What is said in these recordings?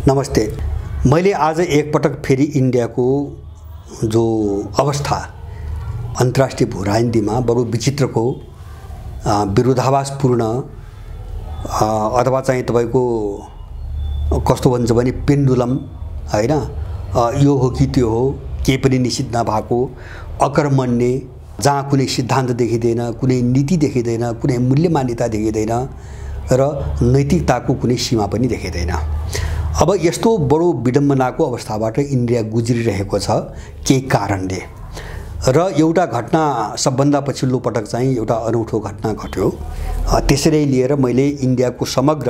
नमस्ते। मैले आज एकपटक फेरि इन्डियाको जो अवस्था अन्तर्राष्ट्रिय भूराजनीतिमा बडो विचित्रको विरोधाभासपूर्ण अथवा चाहिँ तपाईको कस्तो भन्छ भने पेन्डुलम हैन, यो हो कि त्यो हो, केही पनि निश्चित नभएको अकर्मण्य, जहाँ कुनै सिद्धान्त देखिँदैन, कुनै नीति देखिँदैन, कुनै मूल्य मान्यता देखिँदैन र नैतिकताको कुनै सीमा पनि देखिँदैन। अब यस्तो बडो विडम्बनाको अवस्थाबाट इन्डिया गुज्रिरहेको छ केही कारणले। र एउटा घटना सबभन्दा पछिल्लो पटक चाहिँ एउटा अनौठो घटना घट्यो। त्यसैले लिएर मैले इन्डियाको समग्र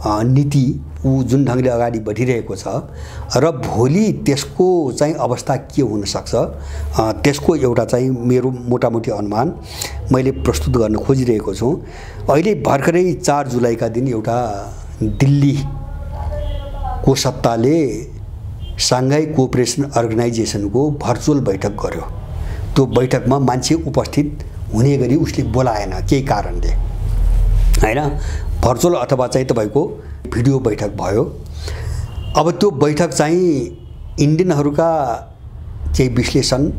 नीति जुन ढङ्गले अगाडि बढिरहेको छ र भोलि त्यसको चाहिँ अवस्था के हुन सक्छ, त्यसको एउटा चाहिँ मेरो मोटामोटी अनुमान मैले प्रस्तुत गर्न खोजिरहेको छु। अहिले भर्खरै 4 जुलाईका दिन एउटा दिल्ली को सत्ताले साङ्घाई कोअपरेसन अर्गनाइजेसनको भर्चुअल बैठक गर्यो। त्यो बैठकमा मान्छे उपस्थित हुने गरी उसले बोलाएन केही कारणले हैन, भर्चुअल अथवा चाहिँ तपाईको भिडियो बैठक भयो। अब त्यो बैठक चाहिँ इन्डियनहरुका केही विश्लेषण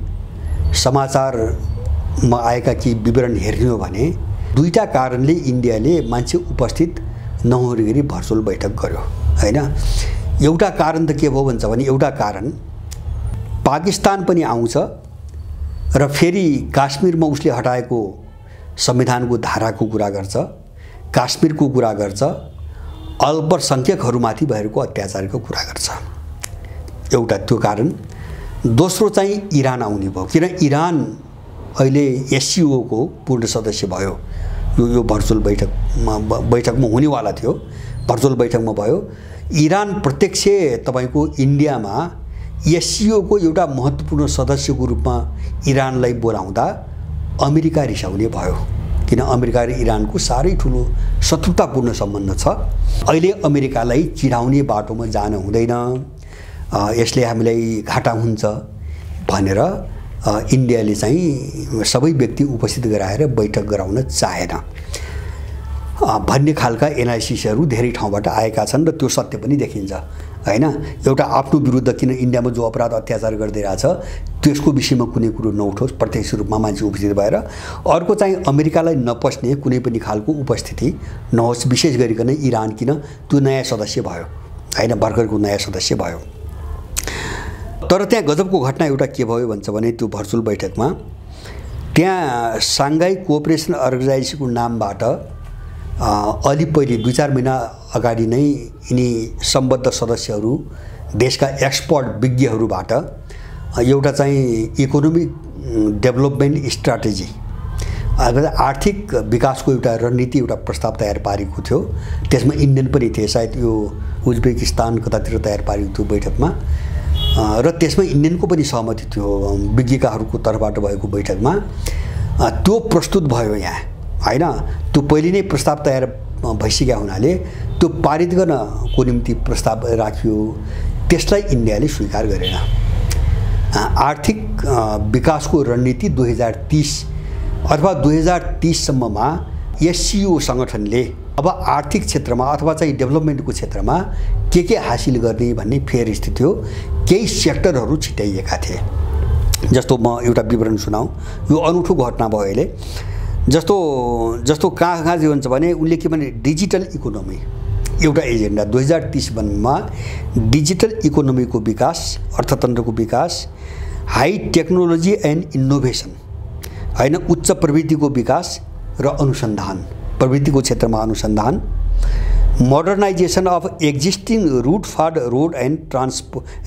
समाचारमा आएका केही विवरण हेर्ने हो भने दुईटा कारणले इन्डियाले मान्छे उपस्थित नहुने गरी भर्चुअल बैठक गर्यो हैन। एउटा कारण त के भयो भन्छ भने एउटा कारण पाकिस्तान पनि आउँछ र फेरि काश्मीरमा उसले हटाएको संविधानको धाराको कुरा गर्छ, काश्मीरको कुरा गर्छ, अल्पसंख्यकहरुमाथि भएको अत्याचारको कुरा गर्छ। एउटा त्यो कारण। दोस्रो चाहिँ इरान आउने भयो, किन इरान अहिले एससीओ को पूर्ण सदस्य भयो। यो भर्चुअल बैठकमा हुनेवाला थियो, भर्चुअल बैठकमा भयो। इरान प्रत्यक्ष तपाईको इन्डियामा एससीओ को एउटा महत्त्वपूर्ण सदस्यको रूपमा इरानलाई बोलाउँदा अमेरिका रिसाउने भयो, किन अमेरिका र इरानको साह्रै ठुलो शत्रुतापूर्ण सम्बन्ध छ। अहिले अमेरिकालाई चिढाउने बाटोमा जान हुँदैन, यसले हामीलाई घाटा हुन्छ भनेर इन्डियाले चाहिँ सबै व्यक्ति उपस्थित गराएर बैठक गराउन चाहेन भन्ने खालका एनालिसिसहरू धेरै ठाउँबाट आएका छन् र त्यो सत्य पनि देखिन्छ हैन। एउटा आफ्नो विरुद्ध किन इन्डियामा जो अपराध अत्याचार गर्दै रहेछ त्यसको विषयमा कुनै कुरो नउठोस् प्रत्यक्ष रूपमा मान्छे उपस्थित भएर, अर्को चाहिँ अमेरिकालाई नपस्ने कुनै पनि खालको उपस्थिति नहोस्। विशेष गरिकन इरान किन त्यो नयाँ सदस्य भयो हैन, भर्खरको नयाँ सदस्य भयो। तर त्यहाँ गजबको घटना एउटा के भयो भन्छ भने त्यो भर्चुअल बैठकमा त्यहाँ साङ्घाई कोअपरेसन अर्गनाइजेसनको नामबाट अलि पहिले 2-4 महिना अगाडि नै यिनी सम्बद्ध सदस्यहरू देशका एक्सपर्ट विज्ञहरूबाट एउटा चाहिँ इकोनोमिक डेभलपमेन्ट स्ट्र्याटेजी, आर्थिक विकासको एउटा रणनीति, एउटा प्रस्ताव तयार पारेको थियो। त्यसमा इन्डियन पनि थिए, सायद यो उज्बेकिस्तान कतातिर तयार पारेको थियो बैठकमा र त्यसमा इन्डियनको पनि सहमति थियो विज्ञहरूको तर्फबाट भएको बैठकमा। त्यो प्रस्तुत भयो यहाँ हैन। त्यो पहिले नै प्रस्ताव तयार भइसकेका हुनाले त्यो पारित गर्नको निम्ति प्रस्ताव राखियो, त्यसलाई इन्डियाले स्वीकार गरेन। आर्थिक विकासको रणनीति 2030 अथवा 2030 सम्ममा एससीओ संगठनले अब आर्थिक क्षेत्रमा अथवा चाहिँ डेभलपमेन्टको क्षेत्रमा के हासिल गर्ने भन्ने फेर स्थिति थियो। केही सेक्टरहरू छिटाइएका थिए। जस्तो म एउटा विवरण सुनाऊ, यो अनौठो घटना भयो अहिले। जस्तो कहाँ चाहिँ हुन्छ भने उनले के भने डिजिटल इकोनोमी एउटा एजेन्डा 2030 मा डिजिटल इकोनोमीको विकास, अर्थतन्त्रको विकास, हाई टेक्नोलोजी एन्ड इनोभेसन हैन, उच्च प्रविधिको विकास र अनुसन्धान, प्रविधिको क्षेत्रमा अनुसन्धान, modernisation of existing route for road and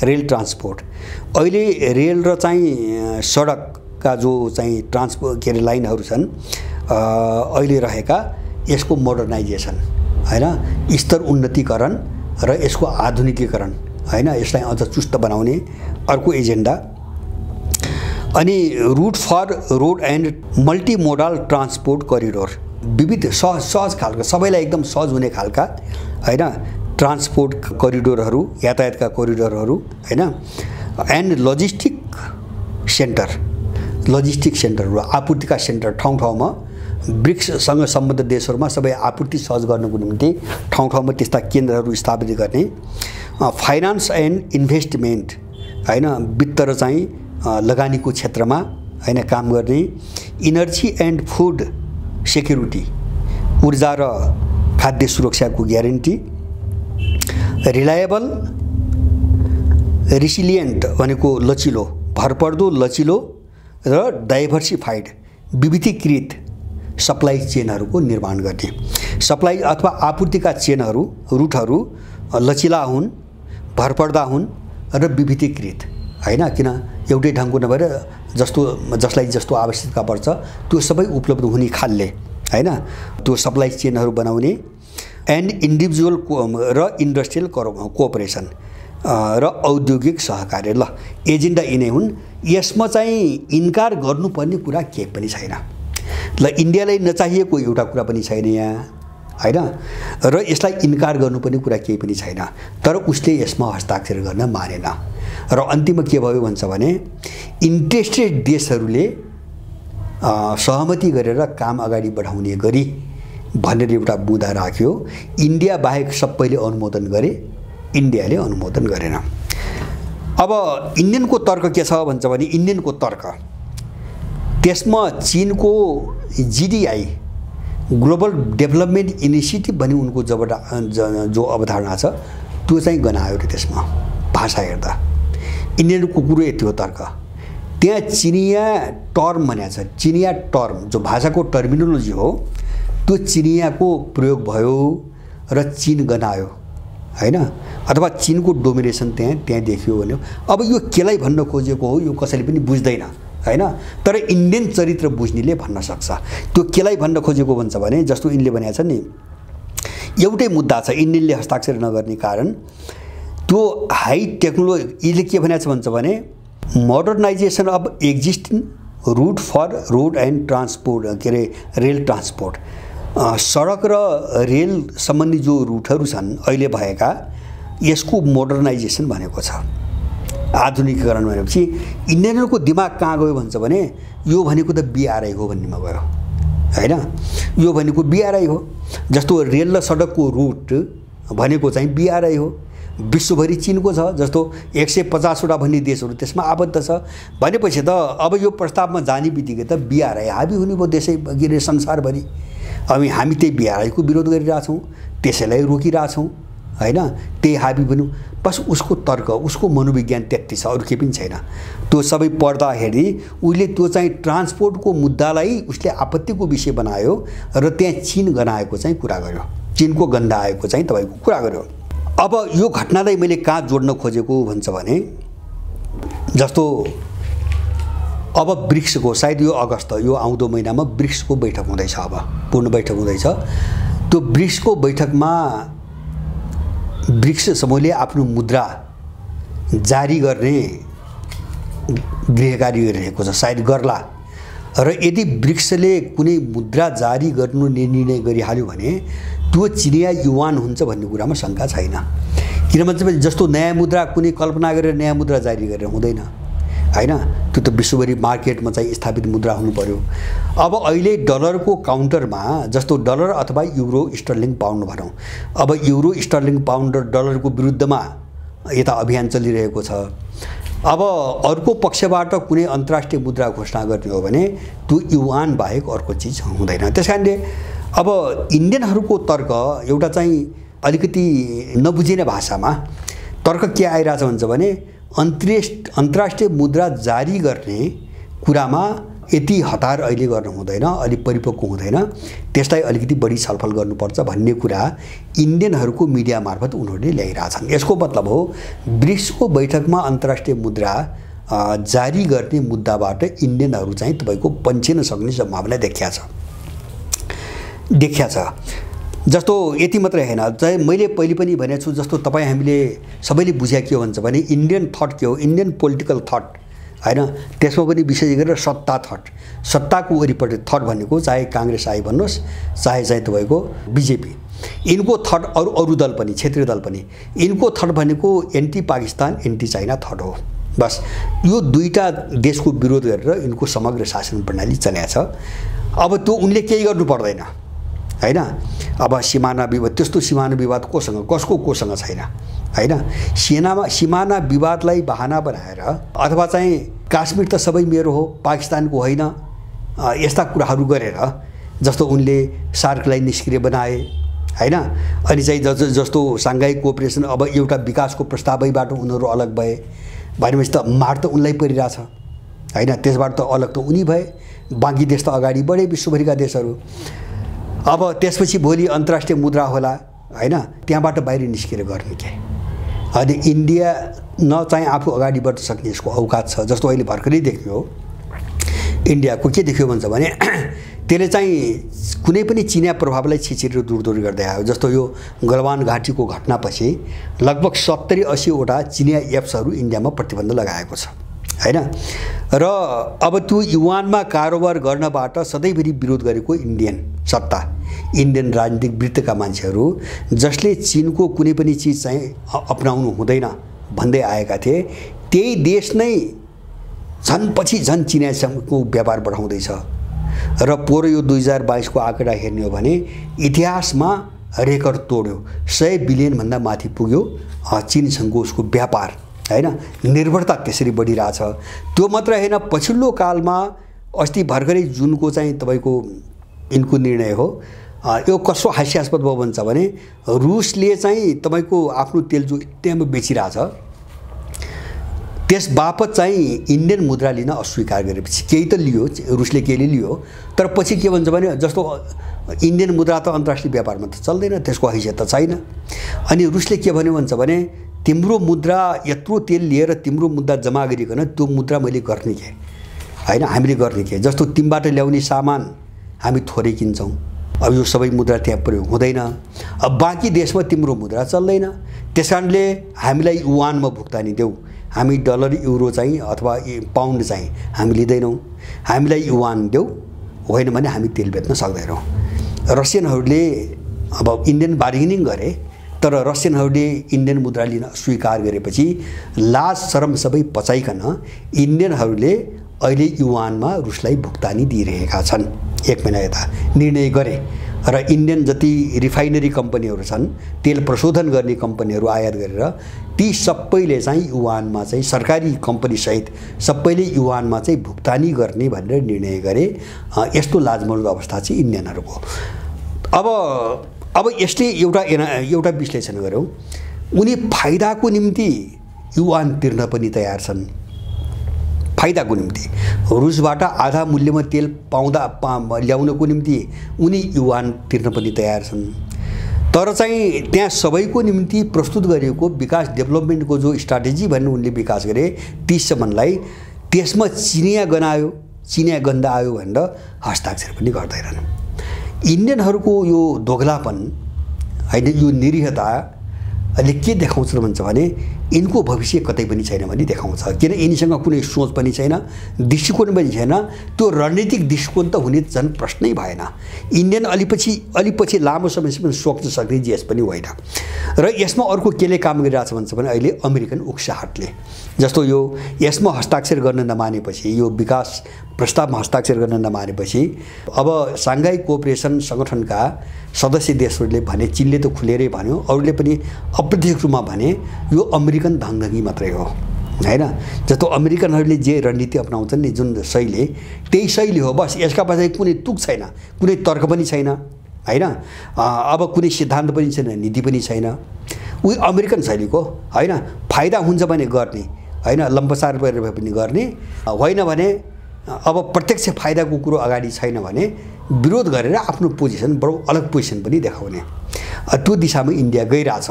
rail transport. अहिले रेल र चाहिँ सडकका जो चाहिँ ट्रान्सपोर्ट के अरे लाइनहरू छन् अहिले रहेका, यसको मोडर्नाइजेसन हैन, स्तर उन्नतीकरण र यसको आधुनिकीकरण हैन, यसलाई अझ चुस्त बनाउने अर्को एजेन्डा। अनि route for road and multimodal transport corridor, विविध सहज खालका, सबैलाई एकदम सहज हुने खालका हैन ट्रान्सपोर्ट करिडोरहरू, यातायातका करिडोरहरू हैन। एन्ड लजिस्टिक सेन्टरहरू, आपूर्तिका सेन्टर ठाउँ ठाउँमा ब्रिक्ससँग सम्बद्ध देशहरूमा सबै आपूर्ति सहज गर्नको निम्ति ठाउँ ठाउँमा त्यस्ता केन्द्रहरू स्थापित गर्ने। फाइनान्स एन्ड इन्भेस्टमेन्ट हैन, वित्त र चाहिँ लगानीको क्षेत्रमा हैन काम गर्ने, इनर्जी एन्ड फुड सेक्युरिटी, ऊर्जा र खाद्य सुरक्षाको ग्यारेन्टी, रिलायबल रिसिलिएन्ट भनेको लचिलो, भरपर्दो लचिलो र डाइभर्सिफाइड विविधीकृत सप्लाई चेनहरूको निर्माण गर्ने, सप्लाई अथवा आपूर्तिका चेनहरू रुटहरू लचिला हुन्, भरपर्दा हुन् र विविधीकृत हैन, किन एउटै ढङ्गको नभएर जसलाई जस्तो आवश्यकता पर्छ त्यो सबै उपलब्ध हुने खालले हैन, त्यो सप्लाई चेनहरू बनाउने, एन्ड इन्डिभिजुअल र इन्डस्ट्रियल कोअपरेसन र औद्योगिक सहकार्य। ल एजेन्डा यिनै हुन्। यसमा चाहिँ इन्कार गर्नुपर्ने कुरा केही पनि छैन। ल इन्डियालाई नचाहिएको एउटा कुरा पनि छैन यहाँ हैन, र यसलाई इन्कार गर्नुपर्ने कुरा केही पनि छैन, तर उसले यसमा हस्ताक्षर गर्न मानेन र अन्तिममा के भयो भन्छ भने इन्ट्रेस्टेड देशहरूले सहमति गरेर काम अगाडि बढाउने गरी भनेर एउटा बुँदा राख्यो। इन्डिया बाहेक सबैले अनुमोदन गरे, इन्डियाले अनुमोदन गरेन। अब इन्डियनको तर्क के छ भन्छ भने इन्डियनको तर्क त्यसमा चीनको जीडीआई ग्लोबल डेभलपमेन्ट इनिसिएटिभ भन्ने उनको जो अवधारणा छ त्यो चाहिँ गनायो रे। त्यसमा भाषा हेर्दा इन्डियनको कुरो यति हो तर्क। त्यहाँ चिनिया टर्म भनेको छ, चिनिया टर्म जो भाषाको टर्मिनोलोजी हो त्यो चिनियाको प्रयोग भयो र चीन गनायो हैन, अथवा चीनको डोमिनेसन त्यहाँ देखियो भन्यो। अब यो केलाई भन्न खोजेको हो यो कसैले पनि बुझ्दैन हैन, तर इन्डियन चरित्र बुझ्नेले भन्न सक्छ। त्यो केलाई भन्न खोजेको भन्छ भने जस्तो यिनले भनेको छ नि, एउटै मुद्दा छ इन्डियनले हस्ताक्षर नगर्ने कारण, त्यो हाई टेक्नोलोजी यसले के भनेको छ भन्छ भने modernisation of existing route for road and transport, के अरे रेल ट्रान्सपोर्ट, सडक र रेल सम्बन्धी जो रुटहरू छन् अहिले भएका यसको मोडर्नाइजेसन भनेको छ, आधुनिकीकरण भनेपछि इन्डियनहरूको दिमाग कहाँ गयो भन्छ भने यो भनेको त बिआरआई हो भन्नेमा गयो हैन, यो भनेको बिआरआई हो। जस्तो रेल र सडकको रुट भनेको चाहिँ बिआरआई हो, विश्वभरि चीनको छ, जस्तो 150वटा भन्ने देशहरू त्यसमा आबद्ध छ भनेपछि त अब यो प्रस्तावमा जाने बित्तिकै त बिआरआई हाबी हुने भयो देशै के अरे संसारभरि। अब हामी त्यही बिआरआईको विरोध गरिरहेछौँ, त्यसैलाई रोकिरहेछौँ हैन, त्यही हाबी बन्यौँ। बस उसको तर्क, उसको मनोविज्ञान त्यति छ, अरू केही पनि छैन। त्यो सबै पढ्दाखेरि उसले त्यो चाहिँ ट्रान्सपोर्टको मुद्दालाई उसले आपत्तिको विषय बनायो र त्यहाँ चीन गनाएको चाहिँ कुरा गर्यो, चीनको गन्दा आएको चाहिँ तपाईँको कुरा गर्यो। अब यो घटनालाई मैले कहाँ जोड्न खोजेको भन्छ भने जस्तो अब ब्रिक्सको सायद यो अगस्त यो आउँदो महिनामा ब्रिक्सको बैठक हुँदैछ, अब पूर्ण बैठक हुँदैछ। त्यो ब्रिक्सको बैठकमा ब्रिक्स समूहले आफ्नो मुद्रा जारी गर्ने गृहकार्य गरिरहेको छ, सायद गर्ला। र यदि ब्रिक्सले कुनै मुद्रा जारी गर्नु निर्णय गरिहाल्यो भने त्यो चिनिया युवान हुन्छ भन्ने कुरामा शङ्का छैन। किनभने जस्तो नयाँ मुद्रा कुनै कल्पना गरेर नयाँ मुद्रा जारी गरेर हुँदैन हैन, त्यो त विश्वभरि मार्केटमा चाहिँ स्थापित मुद्रा हुनु पर्यो। अब अहिले डलरको काउन्टरमा जस्तो डलर अथवा युरो स्टर्लिङ पाउन्ड भनौँ, अब युरो स्टर्लिङ पाउन्ड र डलरको विरुद्धमा यता अभियान चलिरहेको छ। अब अर्को पक्षबाट कुनै अन्तर्राष्ट्रिय मुद्रा घोषणा गर्ने हो भने त्यो युवान बाहेक अर्को चिज हुँदैन। त्यसकारणले अब इन्डियनहरूको तर्क एउटा चाहिँ अलिकति नबुझिने भाषामा तर्क के आइरहेछ भन्छ भने अन्तर्राष्ट्रिय मुद्रा जारी गर्ने कुरामा यति हतार अहिले गर्नु हुँदैन, अलि परिपक्व हुँदैन, त्यसलाई अलिकति बढी छलफल गर्नुपर्छ भन्ने कुरा इन्डियनहरूको मिडिया मार्फत उनीहरूले ल्याइरहेछन्। यसको मतलब हो ब्रिक्सको बैठकमा अन्तर्राष्ट्रिय मुद्रा जारी गर्ने मुद्दाबाट इन्डियनहरू चाहिँ तपाईँको पन्छिन सक्ने सम्भावना देखिया छ। जस्तो यति मात्रै हैन, चाहिँ मैले पहिले पनि भनेको छु, जस्तो तपाईँ हामीले सबैले बुझ्या के हो भन्छ भने इन्डियन थट के हो, इन्डियन पोलिटिकल थट हैन, त्यसमा पनि विशेष गरेर सत्ता थट, सत्ताको वरिपरि थट भनेको चाहे काङ्ग्रेस आई भन्नुहोस् चाहे चाहिँ तपाईँको बिजेपी, यिनको थट अरू दल पनि क्षेत्रीय दल पनि, यिनको थट भनेको anti Pakistan anti China thought हो। बस यो दुईटा देशको विरोध गरेर यिनको समग्र शासन प्रणाली चलेको छ। अब त्यो उनले केही गर्नु पर्दैन हैन। अब सीमाना विवाद, त्यस्तो सीमाना विवाद कोसँग छैन हैन। सिमाना विवादलाई बहाना बनाएर अथवा चाहिँ काश्मीर त सबै मेरो हो, पाकिस्तानको होइन, यस्ता कुराहरू गरेर जस्तो उनले सार्कलाई निष्क्रिय बनाए हैन। अनि चाहिँ जस्तो साङ्घाई कोअपरेसन अब एउटा विकासको प्रस्तावैबाट उनीहरू अलग भए भनेपछि त मार त उनलाई परिरहेछ हैन। त्यसबाट त अलग त उनी भए, बाँकी देश त अगाडि बढे, विश्वभरिका देशहरू। अब त्यसपछि भोलि अन्तर्राष्ट्रिय मुद्रा होला हैन, त्यहाँबाट बाहिर निस्केर गर्ने के। अनि इन्डिया न चाहिँ आफू अगाडि बढ्न सक्ने यसको औकात छ। जस्तो अहिले भर्खरै देख्यो इन्डियाको के देख्यो भन्छ भने त्यसले चाहिँ कुनै पनि चिनिया प्रभावलाई छिचेर दूर गर्दै आयो। जस्तो यो गलवान घाटीको घटनापछि लगभग 70-80 वटा चिनिया एप्सहरू इन्डियामा प्रतिबन्ध लगाएको छ हैन। र अब त्यो युवानमा कारोबार गर्नबाट सधैँभरि विरोध गरेको इन्डियन सत्ता, इन्डियन राजनीतिक वृत्तका मान्छेहरू जसले चीनको कुनै पनि चिज चाहिँ अपनाउनु हुँदैन भन्दै आएका थिए, त्यही देश नै झन् पछि झन् चिनियासँगको व्यापार बढाउँदैछ। र पोहोर यो 2022 को आँकडा हेर्ने हो भने इतिहासमा रेकर्ड तोड्यो, 100 बिलियन भन्दा माथि पुग्यो चीनसँगको उसको व्यापार हैन। निर्भरता त्यसरी बढिरहेछ। त्यो मात्र हैन, पछिल्लो कालमा अस्ति भर्खरै जुनको चाहिँ तपाईको यिनको निर्णय हो, यो कस्तो हास्यास्पद भयो भन्छ भने रुसले चाहिँ तपाईको आफ्नो तेल जो त्यहाँ बेचिरहेछ त्यस बापत चाहिँ इन्डियन मुद्रा लिन अस्वीकार गरेपछि केही त लियो, रुसले केही लियो, तर पछि के भन्छ भने जस्तो इन्डियन मुद्रा त अन्तर्राष्ट्रिय व्यापारमा त चल्दैन, त्यसको हैसियत त छैन। अनि रुसले के भन्यो भन्छ भने तिम्रो मुद्रा यत्रो तेल लिएर तिम्रो मुद्रा जम्मा गरिकन त्यो मुद्रा मैले गर्ने के हैन, हामीले गर्ने के। जस्तो तिमीबाट ल्याउने सामान हामी थोरै किन्छौँ, अब यो सबै मुद्रा त्यहाँ प्रयोग हुँदैन, अब बाँकी देशमा तिम्रो मुद्रा चल्दैन, त्यसकारणले हामीलाई युवानमा भुक्तानी देऊ, हामी डलर युरो चाहिँ अथवा पाउन्ड चाहिँ हामी लिँदैनौँ, हामीलाई युवान देऊ, होइन भने हामी तेल बेच्न सक्दैनौँ। रसियनहरूले अब इन्डियन बार्गेनिङ गरे, तर रसियनहरूले इन्डियन मुद्रा लिन स्वीकार गरेपछि लाज शरम सबै पचाइकन इन्डियनहरूले अहिले युवानमा रुसलाई भुक्तानी दिइरहेका छन्। 1 महिना यता निर्णय गरे र इन्डियन जति रिफाइनरी कम्पनीहरू छन्, तेल प्रशोधन गर्ने कम्पनीहरू आयात गरेर ती सबैले चाहिँ युवानमा चाहिँ सरकारी कम्पनी सहित सबैले युवानमा चाहिँ भुक्तानी गर्ने भनेर निर्णय गरे। यस्तो लाजमर्दो अवस्था चाहिँ इन्डियनहरूको। अब यसले एउटा विश्लेषण गर्यौं, उनी फाइदाको निम्ति युवान तिर्न पनि तयार छन्। फाइदाको निम्ति रुसबाट आधा मूल्यमा तेल ल्याउनको निम्ति उनी युवान तिर्न पनि तयार छन्। तर चाहिँ त्यहाँ सबैको निम्ति प्रस्तुत गरिएको विकास डेभलपमेन्टको जो स्ट्राटेजी भन्ने उनले विकास गरे 30सम्मलाई, त्यसमा चिनिया गन्ध आयो भनेर हस्ताक्षर पनि गर्दैनन्। इन्डियनहरूको यो दोगलापन हैन, यो निरीहताले के देखाउँछ भन्छ भने यिनको भविष्य कतै पनि छैन भनी देखाउँछ। किन यिनीसँग कुनै सोच पनि छैन, दृष्टिकोण पनि छैन। त्यो रणनीतिक दृष्टिकोण त हुने झन् प्रश्नै भएन। इन्डियन अलिपछि लामो समयसम्म सोच्न सक्ने देश पनि होइन। र यसमा अर्को केले काम गरिरहेछ भन्छ भने अहिले अमेरिकन उक्साहटले, जस्तो यो यसमा हस्ताक्षर गर्न नमानेपछि, यो विकास प्रस्तावमा हस्ताक्षर गर्न नमानेपछि अब साङ्घाई कोअपरेसन संगठनका सदस्य देशहरूले भने, चीनले त खुलेरै भन्यो, अरूले पनि अप्रत्यक्ष रूपमा भने यो अमेरिकन धाङधङ्गी मात्रै हो हैन। जस्तो अमेरिकनहरूले जे रणनीति अपनाउँछन् नि, जुन शैली, त्यही शैली हो बस। यसका पछाडि कुनै तुक छैन, कुनै तर्क पनि छैन हैन। अब कुनै सिद्धान्त पनि छैन, नीति पनि छैन। उही अमेरिकन शैलीको हैन। फाइदा हुन्छ भने गर्ने हैन, लम्पसार गरेर पनि गर्ने, होइन भने अब प्रत्यक्ष फाइदाको कुरो अगाडि छैन भने विरोध गरेर आफ्नो पोजिसन बडो अलग पोजिसन पनि देखाउने, त्यो दिशामा इन्डिया गइरहेछ।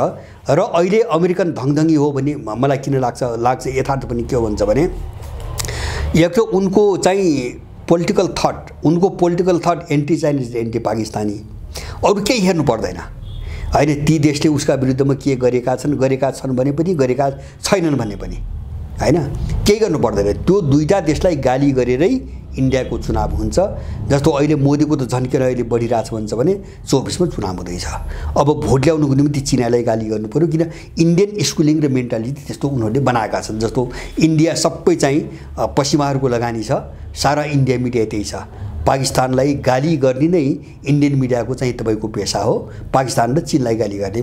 र अहिले अमेरिकन धङधङ्गी हो भने मलाई किन लाग्छ यथार्थ पनि के हो भन्छ भने एक त उनको चाहिँ political thought anti Chinese, anti Pakistani, अरू केही हेर्नु पर्दैन हैन। ती देशले उसका विरुद्धमा के गरेका छन् भने पनि, गरेका छैनन् भने पनि हैन, केही गर्नु पर्दैन। त्यो दुईटा देशलाई गाली गरेरै इन्डियाको चुनाव हुन्छ। जस्तो अहिले मोदीको त झन्केर अहिले बढिरहेछ भन्छ भने 24 मा चुनाव हुँदैछ। अब भोट ल्याउनुको निम्ति चिनालाई गाली गर्नु पर्यो, किन इन्डियन स्कुलिङ र मेन्टालिटी त्यस्तो उनीहरूले बनाएका छन्। जस्तो इन्डिया सबै चाहिँ पश्चिमाहरूको लगानी छ, सारा इन्डिया मिडिया त्यही छ। पाकिस्तानलाई गाली गर्ने नै इन्डियन मिडियाको चाहिँ तपाईँको पेसा हो, पाकिस्तान र चीनलाई गाली गर्ने।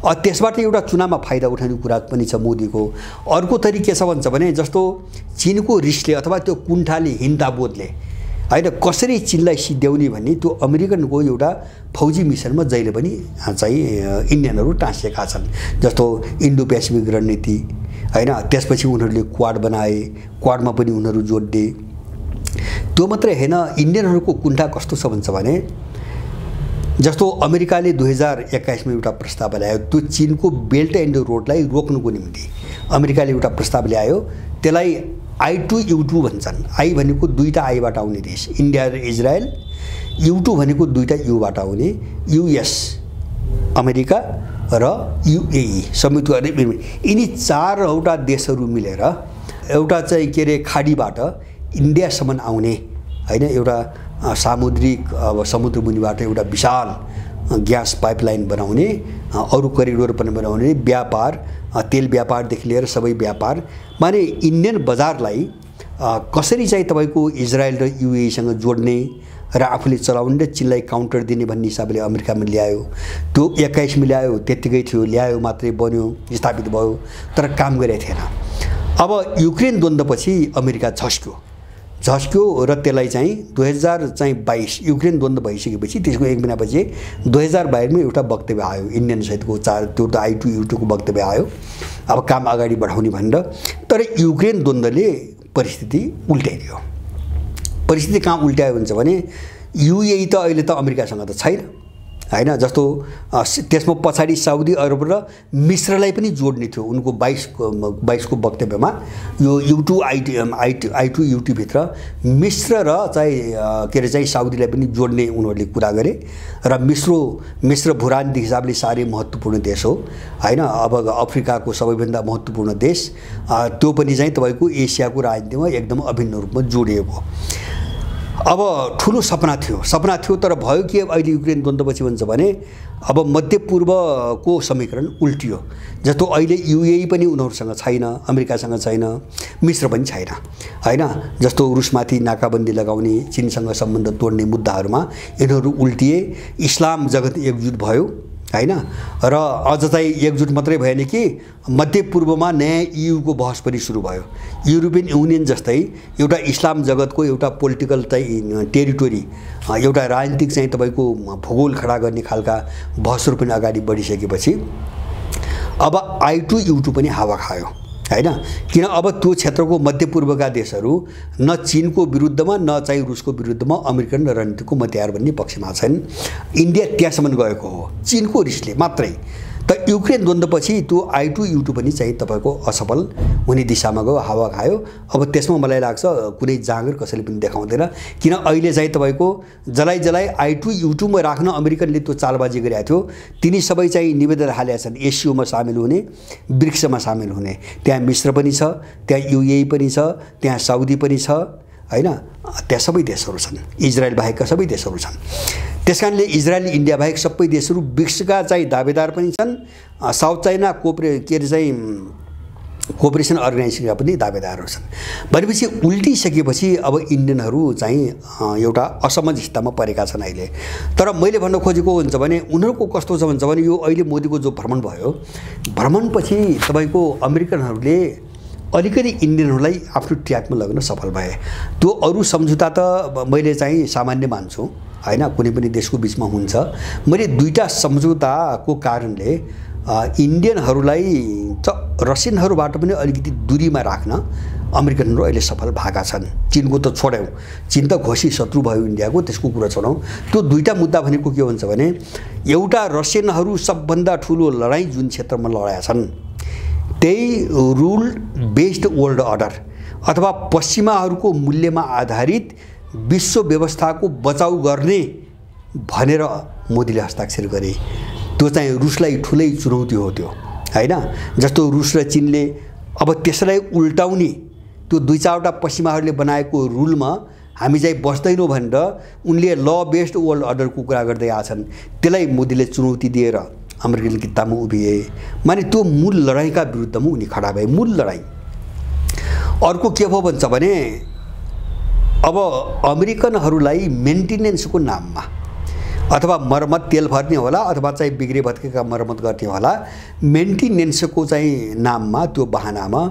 त्यसबाट एउटा चुनावमा फाइदा उठाउने कुरा पनि छ मोदीको। अर्को तरिका के छ भन्छ भने जस्तो चीनको रिसले अथवा त्यो कुण्ठाले हिंसाबोधले होइन कसरी चीनलाई सिद्ध्याउने भन्ने त्यो अमेरिकनको एउटा फौजी मिसनमा जहिले पनि चाहिँ इन्डियनहरू टाँसिएका छन्। जस्तो इन्डो पेसिफिक रणनीति होइन, त्यसपछि उनीहरूले क्वाड बनाए, क्वाडमा पनि उनीहरू जोड्दे। त्यो मात्रै होइन, इन्डियनहरूको कुण्ठा कस्तो छ भन्छ भने जस्तो अमेरिकाले 2021 मा एउटा प्रस्ताव ल्यायो, त्यो चीनको बेल्ट एन्ड रोडलाई रोक्नुको निम्ति अमेरिकाले एउटा प्रस्ताव ल्यायो। त्यसलाई I2U2 भन्छन्। आई भनेको दुईटा आईबाट आउने देश, इन्डिया र इजरायल। U2 भनेको दुईटा युबाट आउने, US अमेरिका र UAE संयुक्त अरब इमिरेट। यिनी चारवटा देशहरू मिलेर एउटा चाहिँ के अरे खाडीबाट इन्डियासम्म आउने होइन एउटा सामुद्रिक अब समुद्रमुनिबाट एउटा विशाल ग्यास पाइपलाइन बनाउने, अरू करिडोर पनि बनाउने, व्यापार तेल व्यापारदेखि लिएर सबै व्यापार माने इन्डियन बजारलाई कसरी चाहिँ तपाईँको इजरायल र UAE सँग जोड्ने र आफूले चलाउने र चीनलाई काउन्टर दिने भन्ने हिसाबले अमेरिकामा ल्यायो। त्यो 21 मा ल्यायो, त्यत्तिकै थियो, ल्यायो मात्रै, बन्यो, स्थापित भयो, तर काम गरेको थिएन। अब युक्रेन द्वन्द्वपछि अमेरिका झस्क्यो र त्यसलाई चाहिँ 2022 युक्रेन द्वन्द्व भइसकेपछि त्यसको 1 महिनापछि 2022 मा एउटा वक्तव्य आयो इन्डियन सहितको त्यो त I2U2 को वक्तव्य आयो, अब काम अगाडि बढाउने भनेर। तर युक्रेन द्वन्द्वले परिस्थिति उल्टाइदियो। परिस्थिति कहाँ उल्टायो भन्छ भने UAE त अहिले त अमेरिकासँग त छैन होइन। जस्तो त्यसमा पछाडि साउदी अरब र मिश्रलाई पनि जोड्ने थियो उनको 22 को वक्तव्यमा। यो I2U2 भित्र मिश्र र चाहिँ के अरे चाहिँ साउदीलाई पनि जोड्ने उनीहरूले कुरा गरे। र मिश्र भूराजनीतिक हिसाबले साह्रै महत्त्वपूर्ण देश हो होइन। अब अफ्रिकाको सबैभन्दा महत्त्वपूर्ण देश, त्यो पनि चाहिँ तपाईँको एसियाको राजनीतिमा एकदम अभिन्न रूपमा जोडिएको। अब ठुलो सपना थियो तर भयो के अहिले युक्रेन द्वन्द्वपछि भन्छ भने अब मध्यपूर्वको समीकरण उल्टियो। जस्तो अहिले UAE पनि उनीहरूसँग छैन, अमेरिकासँग छैन, मिश्र पनि छैन होइन। जस्तो रुसमाथि नाकाबन्दी लगाउने, चीनसँग सम्बन्ध तोड्ने मुद्दाहरूमा यिनीहरू उल्टिए। इस्लाम जगत एकजुट भयो होइन। र अझ चाहिँ एकजुट मात्रै भएन कि मध्यपूर्वमा नयाँ EU को बहस पनि सुरु भयो। युरोपियन युनियन जस्तै एउटा इस्लाम जगतको एउटा पोलिटिकल चाहिँ टेरिटोरी, एउटा राजनीतिक चाहिँ तपाईँको भूगोल खडा गर्ने खालका बहसहरू पनि अगाडि बढिसकेपछि अब I2U2 पनि हावा खायो होइन। किन अब त्यो क्षेत्रको मध्यपूर्वका देशहरू न चीनको विरुद्धमा न चाहिँ रुसको विरुद्धमा अमेरिकन रणनीतिको म तयार भन्ने पक्षमा छन्। इन्डिया त्यहाँसम्म गएको हो चीनको रिसले मात्रै। त युक्रेन द्वन्द्वपछि त्यो I2U2 पनि चाहिँ तपाईँको असफल हुने दिशामा गयो, हावा खायो। अब त्यसमा मलाई लाग्छ कुनै जाँगर कसैले पनि देखाउँदैन। किन अहिले चाहिँ तपाईँको जलाई I2U2 मा राख्न अमेरिकनले त्यो चालबाजी गरेका थियो। तिनी सबै चाहिँ निवेदन हालेका छन् ACO मा सामेल हुने, ब्रिक्समा सामेल हुने। त्यहाँ मिश्र पनि छ, त्यहाँ UAE पनि छ, त्यहाँ साउदी पनि छ होइन। त्यहाँ सबै देशहरू छन्, इजरायल बाहेकका सबै देशहरू छन्। त्यसकारणले इजरायल इन्डिया बाहेक सबै देशहरू ब्रिक्सका चाहिँ दावेदार पनि छन्। साउथ चाइना कोअपरेसन अर्गनाइजेसनका पनि दावेदारहरू छन्। भनेपछि उल्टिसकेपछि अब इन्डियनहरू चाहिँ एउटा असमझतामा परेका छन् अहिले। तर मैले भन्न खोजेको हुन्छ भने उनीहरूको कस्तो छ भन्छ भने यो अहिले मोदीको जो भ्रमण भयो, भ्रमणपछि तपाईँको अमेरिकनहरूले अलिकति इन्डियनहरूलाई आफ्नो ट्र्याकमा लगाउन सफल भए। त्यो अरू सम्झौता त मैले चाहिँ सामान्य मान्छु होइन, कुनै पनि देशको बिचमा हुन्छ। मैले दुईटा सम्झौताको कारणले इन्डियनहरूलाई रसियनहरूबाट पनि अलिकति दूरीमा राख्न अमेरिकनहरू अहिले सफल भएका छन्। चीनको त छोड्यौँ, चीन त घोषित शत्रु भयो इन्डियाको, त्यसको कुरा छोडौँ। त्यो दुईटा मुद्दा भनेको के भन्छ भने एउटा रसियनहरू सबभन्दा ठुलो लडाइँ जुन क्षेत्रमा लडेका छन् त्यही रुल बेस्ड वर्ल्ड अर्डर अथवा पश्चिमाहरूको मूल्यमा आधारित विश्व व्यवस्थाको बचाउ गर्ने भनेर मोदीले हस्ताक्षर गरे। त्यो चाहिँ रुसलाई ठुलै चुनौती हो त्यो होइन। जस्तो रुस र चीनले अब त्यसलाई उल्टाउने त्यो दुई चारवटा पश्चिमाहरूले बनाएको रुलमा हामी चाहिँ बस्दैनौँ भनेर उनले ल बेस्ड वर्ल्ड अर्डरको कुरा गर्दै आछन्। त्यसलाई मोदीले चुनौती दिएर अमेरिकन किताबमा उभिए। माने त्यो मूल लडाइँका विरुद्धमा उनी खडा भए। मूल लडाइँ अर्को के भयो भन्छ भने अब अमेरिकनहरूलाई मेन्टेनेन्सको नाममा अथवा मर्मत तेल भर्ने होला अथवा चाहिँ बिग्रे भत्केका मर्मत गर्ने होला, मेन्टेनेन्सको चाहिँ नाममा त्यो बहानामा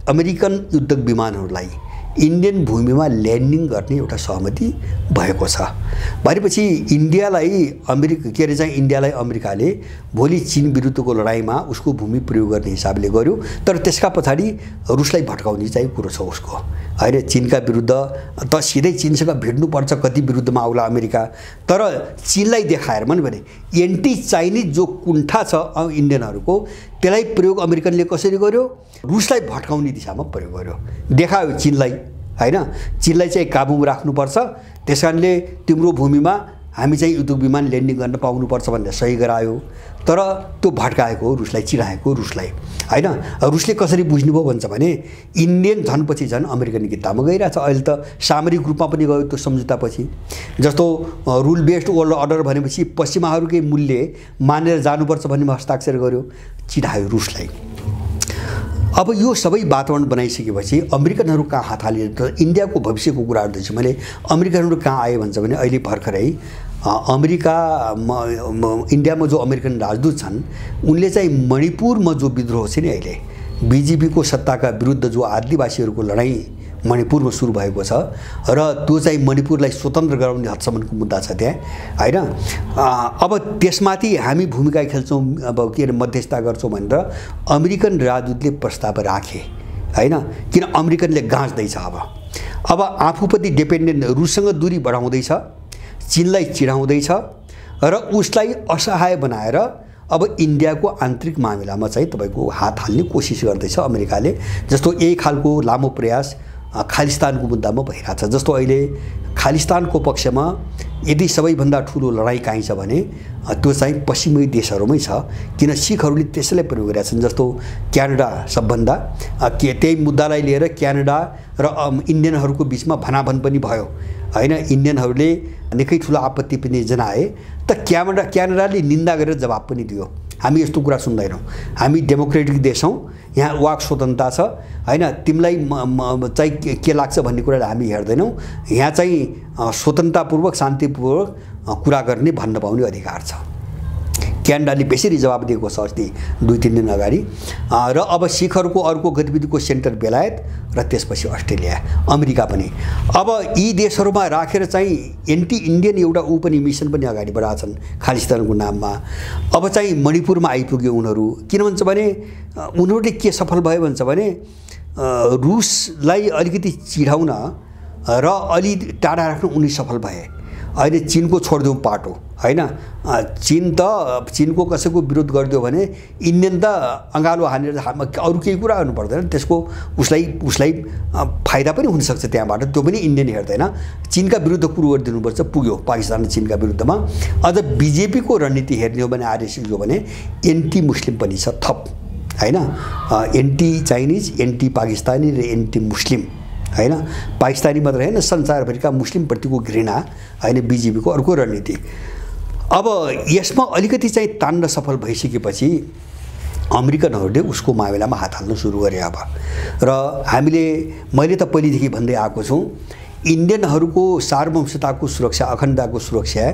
अमेरिकन युद्ध विमानहरूलाई इन्डियन भूमिमा ल्यान्डिङ गर्ने एउटा सहमति भएको छ। भनेपछि इन्डियालाई अमेरिकाले भोलि चीन विरुद्धको लडाइँमा उसको भूमि प्रयोग गर्ने हिसाबले गर्यो, तर त्यसका पछाडि रुसलाई भट्काउने चाहिँ कुरो छ उसको, होइन। चीनका विरुद्ध त सिधै चीनसँग भिड्नुपर्छ, कति विरुद्धमा आउला अमेरिका, तर चीनलाई देखाएर भने एन्टी चाइनिज जो कुण्ठा छ इन्डियनहरूको त्यसलाई प्रयोग अमेरिकनले कसरी गर्यो, रुसलाई भट्काउने दिशामा प्रयोग गर्यो, देखायो चीनलाई, होइन। चीनलाई चाहिँ काबुमा राख्नुपर्छ, त्यसकारणले तिम्रो भूमिमा हामी चाहिँ युद्ध विमान ल्यान्डिङ गर्न पाउनुपर्छ भनेर सही गरायो, तर त्यो भट्काएको रुसलाई, चिराएको रुसलाई, होइन। रुसले कसरी बुझ्नुभयो भन्छ भने इन्डियन झनपछि झन् अमेरिकन किताबमा गइरहेछ। अहिले त सामरिक रूपमा पनि गयो त्यो सम्झौतापछि। जस्तो रुल बेस्ड वर्ल्ड अर्डर भनेपछि पश्चिमाहरूकै मूल्य मानेर जानुपर्छ भन्ने हस्ताक्षर गर्यो, चिरायो रुसलाई। अब यो सबै वातावरण बनाइसकेपछि अमेरिकनहरू कहाँ हात हालियो त इन्डियाको भविष्यको कुरा गर्दैछु मैले। अमेरिकनहरू कहाँ आए भन्छ भने अहिले भर्खरै इन्डियामा जो अमेरिकन राजदूत छन् उनले चाहिँ मणिपुरमा जो विद्रोह छ नि अहिले बीजेपीको सत्ताका विरुद्ध जो आदिवासीहरूको लडाइँ मणिपुरमा सुरु भएको छ र त्यो चाहिँ मणिपुरलाई स्वतन्त्र गराउने हदसम्मको मुद्दा छ त्यहाँ, होइन। अब त्यसमाथि हामी भूमिका खेल्छौँ, अब के अरे मध्यस्थता गर्छौँ भनेर अमेरिकन राजदूतले प्रस्ताव राखे, होइन। किन अमेरिकनले गाँच्दैछ अब आफूप्रति डिपेन्डेन्ट रुससँग दूरी बढाउँदैछ, चीनलाई चिढाउँदैछ र उसलाई असहाय बनाएर अब इन्डियाको आन्तरिक मामिलामा चाहिँ तपाईँको हात हाल्ने कोसिस गर्दैछ अमेरिकाले। जस्तो यही खालको लामो प्रयास खालिस्तानको मुद्दामा भइरहेछ। जस्तो अहिले खालिस्तानको पक्षमा यदि सबैभन्दा ठुलो लडाइँ काहीँ छ भने त्यो चाहिँ पश्चिमी देशहरूमै छ, किन सिखहरूले त्यसैलाई प्रयोग गरेका छन्। जस्तो क्यानाडा सबभन्दा त्यही मुद्दालाई लिएर क्यानाडा र इन्डियनहरूको बिचमा भनाभन पनि भयो, होइन। इन्डियनहरूले निकै ठुलो आपत्ति पनि जनाए, त क्यानाडाले निन्दा गरेर जवाब पनि दियो, हामी यस्तो कुरा सुन्दैनौँ, हामी डेमोक्रेटिक देश हौँ, यहाँ वाक स्वतन्त्रता छ, होइन। तिमीलाई चाहिँ के लाग्छ भन्ने कुरालाई हामी हेर्दैनौँ, यहाँ चाहिँ स्वतन्त्रतापूर्वक शान्तिपूर्वक कुरा गर्ने भन्न पाउने अधिकार छ। क्यानाडाले बेसरी जवाब दिएको छ अस्ति 2-3 दिन अगाडि। र अब सिखहरूको अर्को गतिविधिको सेन्टर बेलायत र त्यसपछि अस्ट्रेलिया, अमेरिका पनि। अब यी देशहरूमा राखेर चाहिँ एन्टी इन्डियन एउटा पनि मिसन पनि अगाडि बढाएछन् खालिस्तानको नाममा। अब चाहिँ मणिपुरमा आइपुग्यो उनीहरू, किन भन्छ भने उनीहरूले के सफल भयो भन्छ भने रुसलाई अलिकति चिढाउन र अलि टाढा राख्न उनी सफल भए। अहिले चीनको छोडिदिउँ पाटो, होइन। चीनको कसैको विरोध गरिदियो भने इन्डियन त अँगालो हानेर अरू केही कुरा गर्नु पर्दैन, त्यसको उसलाई फाइदा पनि हुनसक्छ त्यहाँबाट, त्यो पनि इन्डियन हेर्दैन। चीनका विरुद्ध कुरो गरिदिनुपर्छ, पुग्यो पाकिस्तान र चीनका विरुद्धमा। अझ बिजेपीको रणनीति हेर्ने हो भने आरएसएस हो भने एन्टी मुस्लिम पनि छ थप, होइन। एन्टी चाइनिज, एन्टी पाकिस्तानी र एन्टी मुस्लिम, होइन। पाकिस्तानी मात्र होइन, संसारभरिका मुस्लिमप्रतिको घृणा, होइन, बिजेपीको अर्को रणनीति। अब यसमा अलिकति चाहिँ तान्न सफल भइसकेपछि अमेरिकनहरूले उसको मामिलामा हात हाल्न सुरु गरे अब। र मैले त पहिलेदेखि भन्दै आएको छु, इन्डियनहरूको सार्वभौमताको सुरक्षा, अखण्डताको सुरक्षा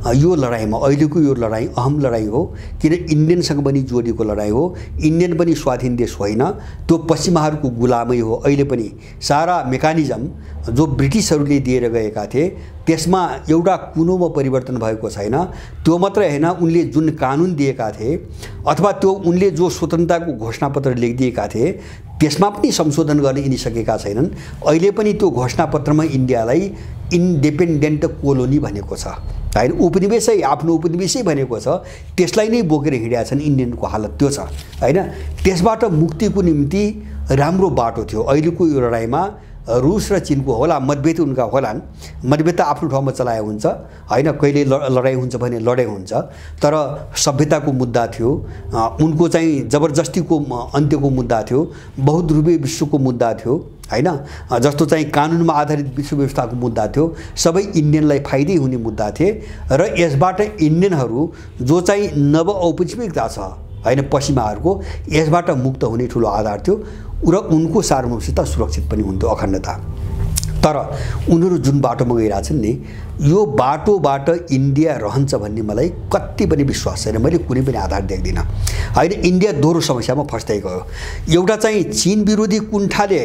यो लडाइँमा, अहिलेको यो लडाइँ अहम लडाइँ हो, किन इन्डियनसँग पनि जोडिएको लडाइँ हो। इन्डियन पनि स्वाधीन देश होइन, त्यो पश्चिमाहरूको गुलामै हो। अहिले पनि सारा मेकानिजम जो ब्रिटिसहरूले दिएर गएका थिए त्यसमा एउटा कुनोमा परिवर्तन भएको छैन। त्यो मात्रै होइन, उनले जुन कानुन दिएका थिए अथवा त्यो उनले जो स्वतन्त्रताको घोषणापत्र लेखिदिएका थिए त्यसमा पनि संशोधन गर्न यिनिसकेका छैनन्। अहिले पनि त्यो घोषणापत्रमा इन्डियालाई इन्डिपेन्डेन्ट कोलोनी भनेको छ, होइन। उपनिवेशै, आफ्नो उपनिवेशै भनेको छ, त्यसलाई नै बोकेर हिँडेका छन्। इन्डियनको हालत त्यो छ, होइन। त्यसबाट मुक्तिको निम्ति राम्रो बाटो थियो। अहिलेको यो लडाइँमा रुस र चीनको होला मतभेद, उनका होलान्, मतभेद त आफ्नो ठाउँमा चलाए हुन्छ, होइन। कहिले लडाइँ हुन्छ भने लडाइँ हुन्छ, तर सभ्यताको मुद्दा थियो, उनको चाहिँ जबरजस्तीको अन्त्यको मुद्दा थियो, बहुध्रुवीय विश्वको मुद्दा थियो, होइन। जस्तो चाहिँ कानुनमा आधारित विश्व व्यवस्थाको मुद्दा थियो, सबै इन्डियनलाई फाइदै हुने मुद्दा थिए। र यसबाट इन्डियनहरू जो चाहिँ नव औपचारिकता छ, होइन, पश्चिमाहरूको, यसबाट मुक्त हुने ठुलो आधार थियो र उनको सार्वभौमिकता सुरक्षित पनि हुन्थ्यो, अखण्डता। तर उनीहरू जुन बाटोमा गइरहेछन् नि यो बाटोबाट इन्डिया रहन्छ भन्ने मलाई कति पनि विश्वास छैन। मैले कुनै पनि आधार देख्दिनँ होइन। इन्डिया दोहोरो समस्यामा फस्दै गयो। एउटा चाहिँ चीन विरोधी कुण्ठाले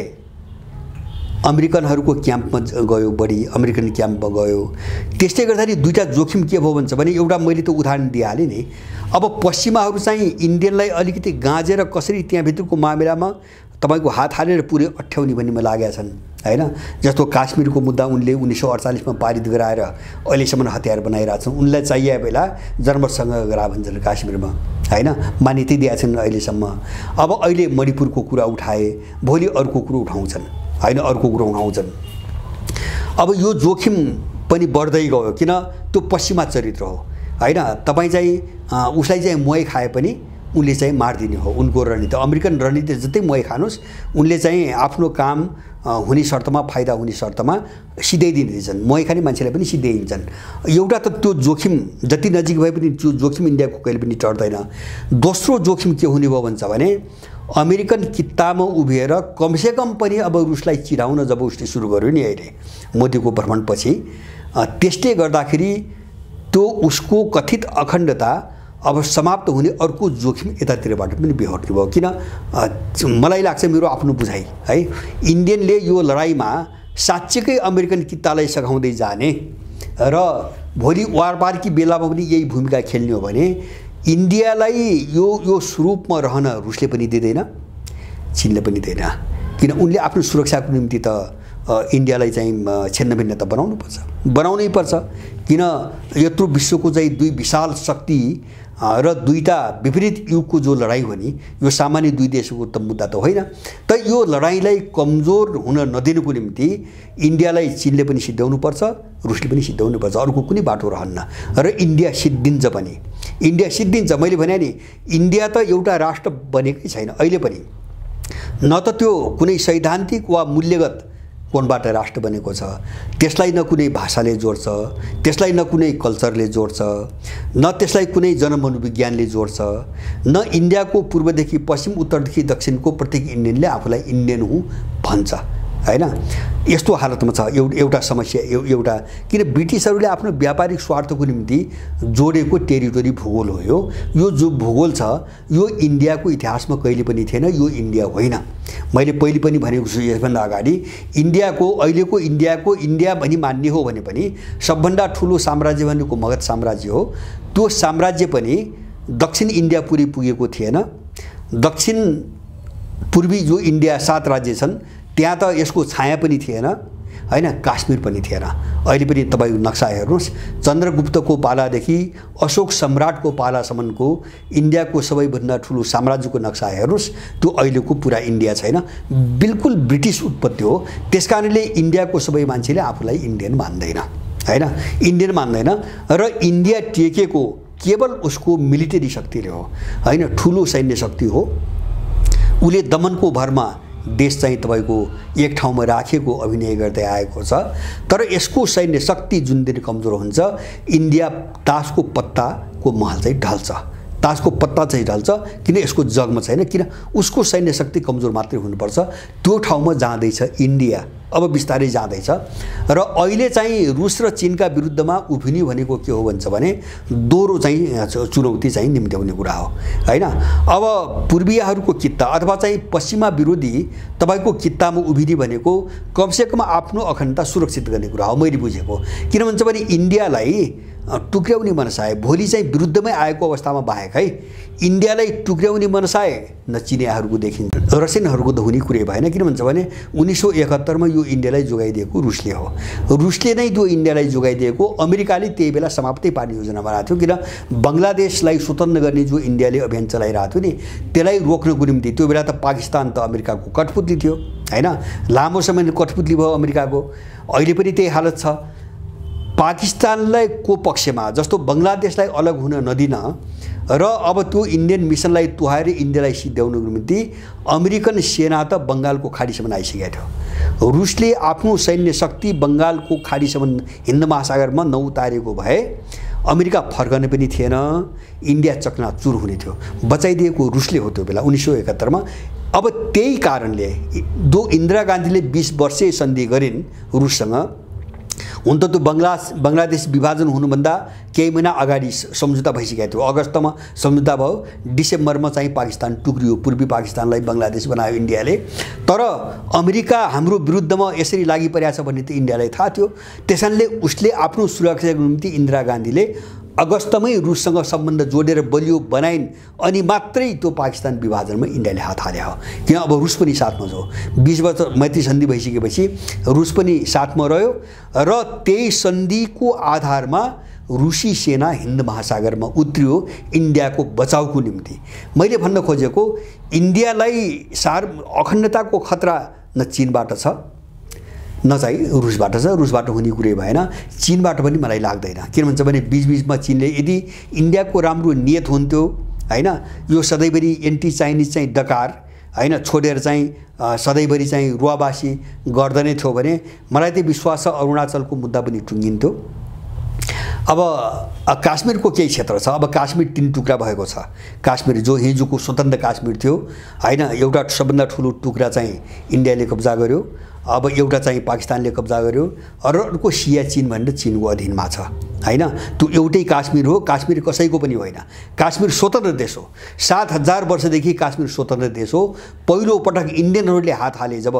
अमेरिकनहरूको क्याम्पमा गयो, बढी अमेरिकन क्याम्पमा गयो। त्यसले गर्दाखेरि दुईवटा जोखिम के भयो भन्छ भने एउटा मैले त उदाहरण दिइहालेँ नि। अब पश्चिमाहरू चाहिँ इन्डियनलाई अलिकति गाँजेर कसरी त्यहाँभित्रको मामिलामा तपाईँको हात हालेर पुरै अठ्याउने भन्नेमा लागेका छन् होइन। जस्तो काश्मीरको मुद्दा उनले 1948 मा पारित गराएर अहिलेसम्म हतियार बनाइरहेछन्। उनलाई चाहिए बेला जर्मनसँग गरा भन्छन् काश्मीरमा होइन, मान्यता दिएका छन् अहिलेसम्म। अब अहिले मणिपुरको कुरा उठाए, भोलि अर्को कुरो उठाउँछन् होइन, अर्को कुरो उठाउँछन्। अब यो जोखिम पनि बढ्दै गयो किन त्यो पश्चिमा चरित्र हो होइन। तपाईँ चाहिँ उसलाई चाहिँ मोय खाए पनि उनले चाहिँ मारिदिने हो, उनको रणनीति। अमेरिकन रणनीति जस्तै मोय खानुहोस्, उनले चाहिँ आफ्नो काम हुने शर्तमा, फाइदा हुने शर्तमा सिधाइदिन्छन्। मोय खाने मान्छेलाई पनि सिधाइदिन्छन्। एउटा त त्यो जोखिम जति नजिक भए पनि त्यो जोखिम इन्डियाको कहिले पनि टर्दैन। दोस्रो जोखिम के हुने भयो भन्छ भने अमेरिकन कित्तामा उभिएर कमसेकम पनि अब रुसलाई चिराउन जब उसले सुरु गर्यो नि अहिले मोदीको भ्रमणपछि, त्यसले गर्दाखेरि त्यो उसको कथित अखण्डता अब समाप्त हुने अर्को जोखिम यतातिरबाट पनि बेहोर्नु भयो। किन मलाई लाग्छ, मेरो आफ्नो बुझाइ है, इन्डियनले यो लडाइँमा साँच्चैकै अमेरिकन कित्तालाई सघाउँदै जाने र भोलि वारपारकी बेलामा पनि यही भूमिका खेल्ने हो भने इन्डियालाई यो स्वरूपमा रहन रुसले पनि दिँदैन, चीनले पनि दिँदैन। किन उनले आफ्नो सुरक्षाको निम्ति त इन्डियालाई चाहिँ छिन्नभिन्न त बनाउनै पर्छ। किन यत्रो विश्वको चाहिँ दुई विशाल शक्ति र दुईटा विपरीत युगको जो लडाइँ हो नि, यो सामान्य दुई देशको त मुद्दा त होइन। त यो लडाइँलाई कमजोर हुन नदिनुको निम्ति इन्डियालाई चीनले पनि सिद्ध्याउनु पर्छ, रुसले पनि सिद्ध्याउनु पर्छ। अर्को कुनै बाटो रहन्न र इन्डिया सिद्धिन्छ पनि। इन्डिया सिद्धिन्छ। मैले भने नि इन्डिया त एउटा राष्ट्र बनेकै छैन अहिले पनि, न त त्यो कुनै सैद्धान्तिक वा मूल्यगत कोणबाट राष्ट्र बनेको छ। त्यसलाई न कुनै भाषाले जोड्छ, त्यसलाई न कुनै कल्चरले जोड्छ, न त्यसलाई कुनै जनमनोविज्ञानले जोड्छ, न इन्डियाको पूर्वदेखि पश्चिम, उत्तरदेखि दक्षिणको प्रत्येक इन्डियनले आफूलाई इन्डियन हुँ भन्छ होइन। यस्तो हालतमा छ एउटा समस्या। एउटा किन ब्रिटिसहरूले आफ्नो व्यापारिक स्वार्थको निम्ति जोडेको टेरिटोरी भूगोल हो यो जो भूगोल छ यो इन्डियाको इतिहासमा कहिले पनि थिएन। यो इन्डिया होइन। मैले पहिले पनि भनेको छु यसभन्दा अगाडि, इन्डियाको अहिलेको इन्डिया भनी मान्ने हो भने पनि सबभन्दा ठुलो साम्राज्य भनेको मगध साम्राज्य हो। त्यो साम्राज्य पनि दक्षिण इन्डिया पुरै पुगेको थिएन। दक्षिण पूर्वी जो इन्डिया 7 राज्य छन् त्यहाँ त यसको छाया पनि थिएन होइन, काश्मीर पनि थिएन। अहिले पनि तपाईँ नक्सा हेर्नुहोस्, चन्द्रगुप्तको पालादेखि अशोक सम्राटको पालासम्मको इन्डियाको सबैभन्दा ठुलो साम्राज्यको नक्सा हेर्नुहोस्, त्यो अहिलेको पुरा इन्डिया छैन, बिल्कुल ब्रिटिस उत्पत्ति हो। त्यसकारणले इन्डियाको सबै मान्छेले आफूलाई इन्डियन मान्दैन होइन, इन्डियन मान्दैन। र इन्डिया टेकेको केवल उसको मिलिटरी शक्तिले हो होइन, ठुलो सैन्य शक्ति हो। उसले दमनको भरमा देश चाहिँ तपाईँको एक ठाउँमा राखेको अभिनय गर्दै आएको छ। तर यसको सैन्य शक्ति जुन दिन कमजोर हुन्छ, इन्डिया तासको पत्ताको महल चाहिँ ढल्छ, तासको पत्ता चाहिँ ढल्छ। किन यसको जगमा छैन, किन उसको सैन्य शक्ति कमजोर मात्रै हुनुपर्छ। त्यो ठाउँमा जाँदैछ इन्डिया, अब बिस्तारै जाँदैछ। र अहिले चाहिँ रुस र चीनका विरुद्धमा उभिने भनेको के हो भन्छ भने दोहोरो चाहिँ चुनौती चाहिँ निम्त्याउने कुरा हो होइन। अब पूर्वीयहरूको कित्ता अथवा चाहिँ पश्चिमा विरोधी तपाईँको कित्तामा उभिने भनेको कमसेकम आफ्नो अखण्डता सुरक्षित गर्ने कुरा हो मैले बुझेको। किन भन्छ भने इन्डियालाई टुक्र्याउने मनसाय भोलि चाहिँ विरुद्धमै आएको अवस्थामा बाहेक है, इन्डियालाई टुक्र्याउने मनसाय न चिनियाहरूको देखिन्छ, रसियनहरूको त हुने कुरै भएन। किन भन्छ भने 1971 मा यो इन्डियालाई जोगाइदिएको रुसले हो। रुसले नै त्यो इन्डियालाई जोगाइदिएको। अमेरिकाले त्यही बेला समाप्तै पार्ने योजना बनाएको थियो। किन बङ्गलादेशलाई स्वतन्त्र गर्ने जो इन्डियाले अभियान चलाइरहेको थियो नि, त्यसलाई रोक्नको निम्ति त्यो बेला त पाकिस्तान त अमेरिकाको कठपुतली थियो होइन, लामो समय कठपुतली भयो अमेरिकाको। अहिले पनि त्यही हालत छ। पाकिस्तानलाई को पक्षमा जस्तो बङ्गलादेशलाई अलग हुन नदिन र अब त्यो इन्डियन मिसनलाई तुहाएर इन्डियालाई सिद्ध्याउनको निम्ति अमेरिकन सेना त बङ्गालको खाडीसम्म आइसकेको थियो। रुसले आफ्नो सैन्य शक्ति बङ्गालको खाडीसम्म हिन्द महासागरमा नउतारेको भए अमेरिका फर्कने पनि थिएन, इन्डिया चकनाचुर हुने थियो। बचाइदिएको रुसले हो त्यो बेला 1971 मा। अब त्यही कारणले इन्दिरा गान्धीले 20 वर्षे सन्धि गरिन् रुससँग। हुन त त्यो बङ्गलादेश विभाजन हुनुभन्दा केही महिना अगाडि सम्झौता भइसकेको थियो। अगस्तमा सम्झौता भयो, डिसेम्बरमा चाहिँ पाकिस्तान टुक्रियो, पूर्वी पाकिस्तानलाई बङ्गलादेश बनायो इन्डियाले। तर अमेरिका हाम्रो विरुद्धमा यसरी लागि परेको छ भन्ने त इन्डियालाई थाहा थियो। त्यसैले उसले आफ्नो सुरक्षाको निम्ति इन्दिरा गान्धीले अगस्तमै रुससँग सम्बन्ध जोडेर बलियो बनाइन्, अनि मात्रै त्यो पाकिस्तान विभाजनमा इन्डियाले हात हाल्यो हो। किन अब रुस पनि साथमा छ। 20 वर्ष मैत्री सन्धि भइसकेपछि रुस पनि साथमा रह्यो र त्यही सन्धिको आधारमा रुसी सेना हिन्द महासागरमा उत्रियो इन्डियाको बचाउको निम्ति। मैले भन्न खोजेको इन्डियालाई अखण्डताको खतरा न चीनबाट छ न चाहिँ रुसबाट छ। रुसबाट हुने कुरै भएन, चीनबाट पनि मलाई लाग्दैन। किन भन्छ भने बीचबीचमा चीनले यदि इन्डियाको राम्रो नियत हुन्थ्यो हैन, यो सधैँभरि एन्टी चाइनिज चाहिँ डकार हैन छोडेर चाहिँ सधैँभरि चाहिँ रुवाबासी गर्दै थियो भने मलाई चाहिँ विश्वास छ अरुणाचलको मुद्दा पनि टुङ्गिन्थ्यो। अब काश्मीरको केही क्षेत्र छ। अब काश्मीर 3 टुक्रा भएको छ। काश्मीर जो हिजोको स्वतन्त्र काश्मीर थियो हैन, एउटा सबभन्दा ठुलो टुक्रा चाहिँ इन्डियाले कब्जा गर्यो, अब एउटा चाहिँ पाकिस्तानले कब्जा गर्यो, र अर्को सियाचिन भनेर चीनको अधीनमा छ हैन। त्यो एउटै काश्मीर हो, काश्मीर कसैको पनि होइन। काश्मीर स्वतन्त्र देश हो। 7000 वर्षदेखि काश्मीर स्वतन्त्र देश हो। पहिलो पटक इन्डियनहरूले हात हाले जब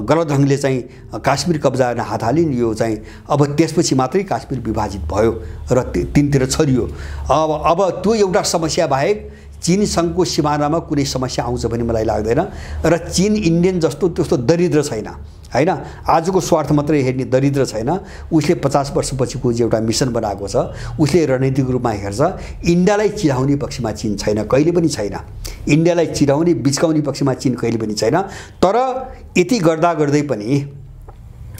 गलत ढङ्गले चाहिँ काश्मीर कब्जा गर्न हात हालिन्, यो चाहिँ अब त्यसपछि मात्रै काश्मीर विभाजित भयो र 3तिर छरियो। अब त्यो एउटा समस्या बाहेक चीनसँगको सिमानामा कुनै समस्या आउँछ भन्ने मलाई लाग्दैन। र चीन इन्डियन जस्तो त्यस्तो दरिद्र छैन हैन, आजको स्वार्थ मात्रै हेर्ने दरिद्र छैन। उसले 50 वर्षपछिको एउटा मिसन बनाएको छ, उसले रणनीतिक रूपमा हेर्छ। इन्डियालाई चिराउने पक्षमा चीन छैन, कहिले पनि छैन। इन्डियालाई चिराउने बिचकाउने पक्षमा चीन कहिले पनि छैन। तर यति गर्दै पनि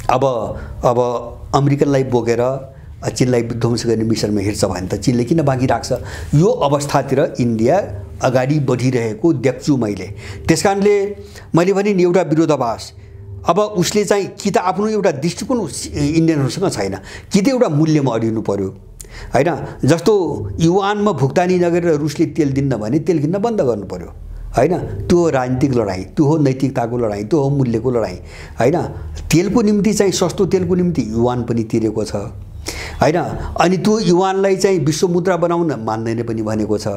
अब अमेरिकनलाई बोकेर चीनलाई विध्वंस गर्ने मिसनमा हिँड्छ भने त चीनले किन बाँकी राख्छ? यो अवस्थातिर इन्डिया अगाडि बढिरहेको देख्छु मैले। त्यसकारणले मैले भने नि एउटा विरोधाभास। अब उसले चाहिँ कि त आफ्नो एउटा दृष्टिकोण इन्डियनहरूसँग छैन, कि त एउटा मूल्यमा अडिनु पर्यो हैन। जस्तो युवानमा भुक्तानी नगरेर रुसले तेल दिन्न भने तेल किन्न बन्द गर्नु पर्यो हैन। त्यो हो राजनीतिक लडाईँ, त्यो हो नैतिकताको लडाईँ, त्यो हो मूल्यको लडाईँ हैन। तेलको निम्ति चाहिँ सस्तो तेलको निम्ति युवान पनि तिरेको छ हैन। अनि त्यो युवानलाई चाहिँ विश्व मुद्रा बनाउन मान्दैन पनि भनेको छ।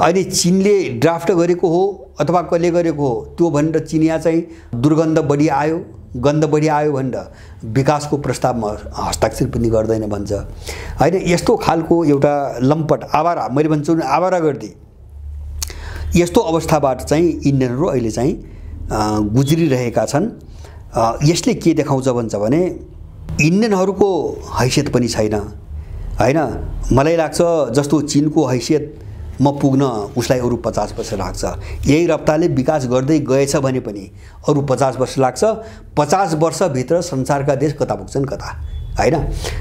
अनि चीनले ड्राफ्ट गरेको हो अथवा कसले गरेको हो त्यो भनेर चिनिया चाहिँ दुर्गन्ध बढी आयो, गन्ध बढी आयो भनेर विकासको प्रस्तावमा हस्ताक्षर पनि गर्दैन भन्छ हैन। यस्तो खालको एउटा लम्पट आवारा, मैले भन्छु नि आवारा गर्दै यस्तो अवस्थाबाट चाहिँ इन्डियनहरू अहिले चाहिँ गुज्रिरहेका छन्। यसले के देखाउँछ भन्छ भने इन्डियनहरूको हैसियत पनि छैन हैन। मलाई लाग्छ जस्तो चीनको हैसियतमा पुग्न उसलाई अरू 50 वर्ष लाग्छ। यही रफ्तारले विकास गर्दै गएछ भने पनि अरू 50 वर्ष लाग्छ। 50 वर्षभित्र संसारका देश कता पुग्छन् कता हैन।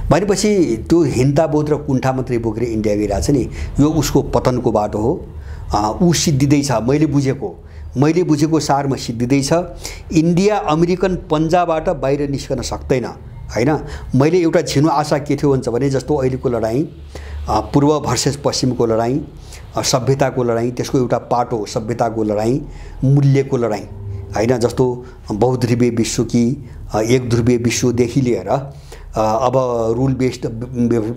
भनेपछि त्यो हिन्ताबोध र कुण्ठा मात्रै बोकेर इन्डिया गइरहेछ नि, यो उसको पतनको बाटो हो। ऊ सिद्धिँदैछ, मैले बुझेको सारमा सिद्धिँदैछ। इन्डिया अमेरिकन पन्जाबाट बाहिर निस्कन सक्दैन हैन। मैले एउटा झिनो आशा के थियो भन्छ भने जस्तो अहिलेको लडाईँ पूर्व भर्सेस पश्चिमको लडाईँ, सभ्यताको लडाईँ, त्यसको एउटा पाटो सभ्यताको लडाईँ, मूल्यको लडाईँ हैन। जस्तो बहुध्रुवीय विश्व कि एक ध्रुवीय विश्वदेखि लिएर अब रुल बेस्ड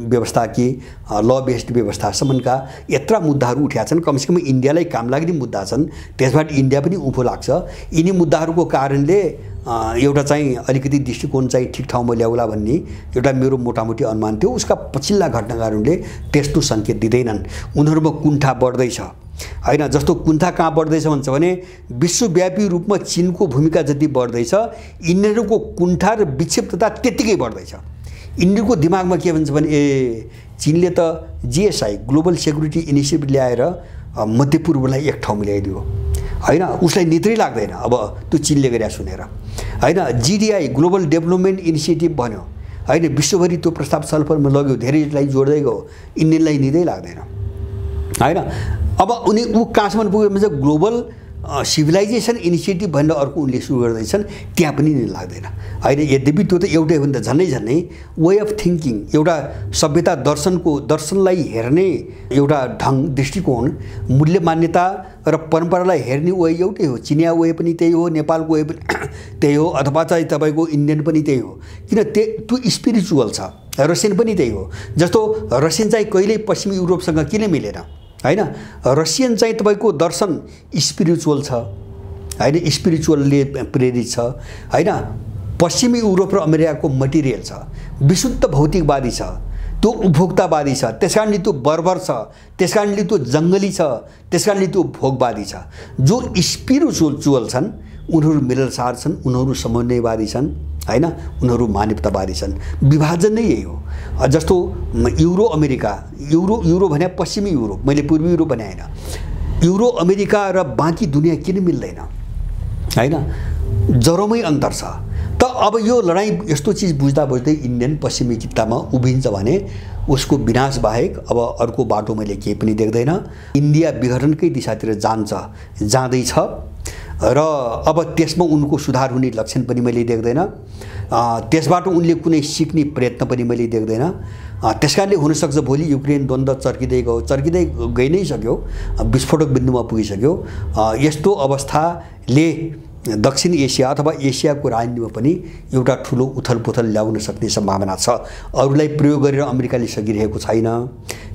व्यवस्था कि ल बेस्ड व्यवस्थासम्मका यत्रा मुद्दाहरू उठेका छन्। कमसेकम इन्डियालाई काम लाग्ने मुद्दा छन्, त्यसबाट इन्डिया पनि उभो लाग्छ। यिनी मुद्दाहरूको कारणले एउटा चाहिँ अलिकति दृष्टिकोण चाहिँ ठिक ठाउँमा ल्याउला भन्ने एउटा मेरो मोटामोटी अनुमान थियो। उसका पछिल्ला घटनाहरूले त्यस्तो सङ्केत दिँदैनन्। उनीहरूमा कुण्ठा बढ्दैछ हैन। जस्तो कुण्ठा कहाँ बढ्दैछ भन्छ भने विश्वव्यापी रूपमा चीनको भूमिका जति बढ्दैछ, इन्डियनहरूको कुण्ठा र विक्षिप्तता त्यत्तिकै बढ्दैछ। इन्डियाको दिमागमा के भन्छ भने चीनले त जीएसआई ग्लोबल सेक्युरिटी इनिसिएटिभ ल्याएर मध्यपूर्वलाई एक ठाउँ मिलाइदियो हैन। उसलाई नित्रै लाग्दैन अब त्यो चीनले गरेका सुनेर हैन। जीडीआई ग्लोबल डेभलपमेन्ट इनिसिएटिभ भन्यो हैन, विश्वभरि त्यो प्रस्ताव छलफलमा लग्यो, धेरैलाई जोड्दै गयो, इन्डियनलाई निकै लाग्दैन हैन। अब ऊ कहाँसम्म पुग्यो भने ग्लोबल सिभिलाइजेसन इनिसिएटिभ भनेर अर्को उनले सुरु गर्दैछन्, त्यहाँ पनि लाग्दैन होइन। यद्यपि त्यो त एउटै हो नि त, झन्नै वे अफ थिङ्किङ, एउटा सभ्यता दर्शनलाई हेर्ने एउटा दृष्टिकोण, मूल्य मान्यता र परम्परालाई हेर्ने वे एउटै हो। चिनिया वे पनि त्यही हो, नेपालको वे पनि त्यही हो, अथवा चाहिँ तपाईँको इन्डियन पनि त्यही हो। किन त्यो स्पिरिचुअल छ। रसियन पनि त्यही हो। जस्तो रसियन चाहिँ कहिल्यै पश्चिमी युरोपसँग किन मिलेन होइन। रसियन चाहिँ तपाईँको दर्शन स्पिरिचुअल छ होइन, स्पिरिचुअलले प्रेरित छ होइन। पश्चिमी युरोप र अमेरिकाको मटेरियल छ, विशुद्ध भौतिकवादी छ, त्यो उपभोक्तावादी छ, त्यसकारणले त्यो बर्बर छ, त्यसकारणले त्यो जङ्गली छ, त्यसकारणले त्यो भोगवादी छ। जो स्पिरिचुअल छन् उनीहरू मिलनसार छन्, उनीहरू समन्वयवादी छन् होइन, उनीहरू मानवतावादी छन्। विभाजन नै यही हो। जस्तो युरो अमेरिका, युरो भने पश्चिमी युरोप, मैले पूर्वी युरोप भने होइन। युरो अमेरिका र बाँकी दुनियाँ किन मिल्दैन होइन, जरोमै अन्तर छ। त अब यो लडाइँ यस्तो चिज बुझ्दा इन्डियन पश्चिमी कित्तामा उभिन्छ भने उसको विनाश बाहेक अब अर्को बाटो मैले केही पनि देख्दैन। इन्डिया विघटनकै दिशातिर जाँदैछ र अब त्यसमा उनको सुधार हुने लक्षण पनि मैले देख्दैन। त्यसबाट उनले कुनै सिक्ने प्रयत्न पनि मैले देख्दैन। त्यसकारणले हुनसक्छ भोलि युक्रेन द्वन्द्व चर्किँदै गइ नै सक्यो, विस्फोटक बिन्दुमा पुगिसक्यो। यस्तो अवस्थाले दक्षिण एसिया अथवा एसियाको राजनीतिमा पनि एउटा ठुलो उथलपुथल ल्याउन सक्ने सम्भावना छ। अरूलाई प्रयोग गरेर अमेरिकाले सकिरहेको छैन,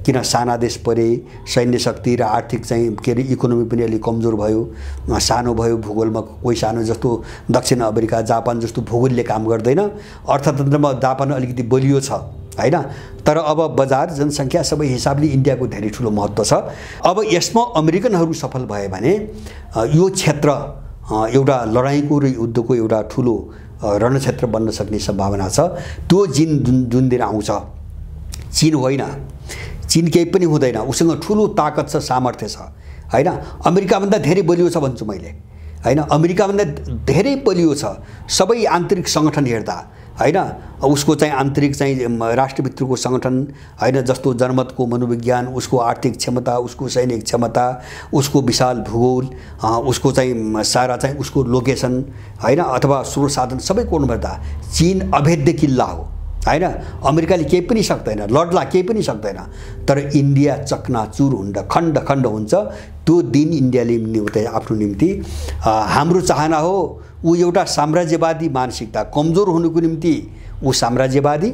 किन साना देश परे, सैन्य शक्ति र आर्थिक चाहिँ के अरे इकोनोमी पनि अलिक कमजोर भयो, सानो भयो भूगोलमा। कोही सानो जस्तो दक्षिण अमेरिका, जापान जस्तो भूगोलले काम गर्दैन। अर्थतन्त्रमा जापान अलिकति बलियो छ होइन। तर अब बजार जनसङ्ख्या सबै हिसाबले इन्डियाको धेरै ठुलो महत्त्व छ। अब यसमा अमेरिकनहरू सफल भए भने यो क्षेत्र एउटा लडाइँको र युद्धको एउटा ठुलो रणक्षेत्र बन्न सक्ने सम्भावना छ। त्यो जुन दिन आउँछ, चीन होइन, चीन केही पनि हुँदैन, उसँग ठुलो ताकत छ, सामर्थ्य छ होइन। अमेरिकाभन्दा धेरै बलियो छ भन्छु मैले होइन, अमेरिकाभन्दा धेरै बलियो छ सबै आन्तरिक सङ्गठन हेर्दा होइन। उसको चाहिँ आन्तरिक चाहिँ राष्ट्रभित्रको सङ्गठन होइन, जस्तो जनमतको मनोविज्ञान, उसको आर्थिक क्षमता, उसको सैनिक क्षमता, उसको विशाल भूगोल, उसको चाहिँ सारा चाहिँ उसको लोकेसन होइन, अथवा स्रोत साधन सबै कोण हेर्दा चीन अभेद्य किल्ला हो होइन। अमेरिकाले केही पनि सक्दैन, लड्ला केही पनि सक्दैन। तर इन्डिया चकनाचुर हुन्छ, खण्ड खण्ड हुन्छ। त्यो दिन इन्डियाले आफ्नो निम्ति हाम्रो चाहना हो ऊ एउटा साम्राज्यवादी मानसिकता, कमजोर हुनुको निम्ति ऊ साम्राज्यवादी,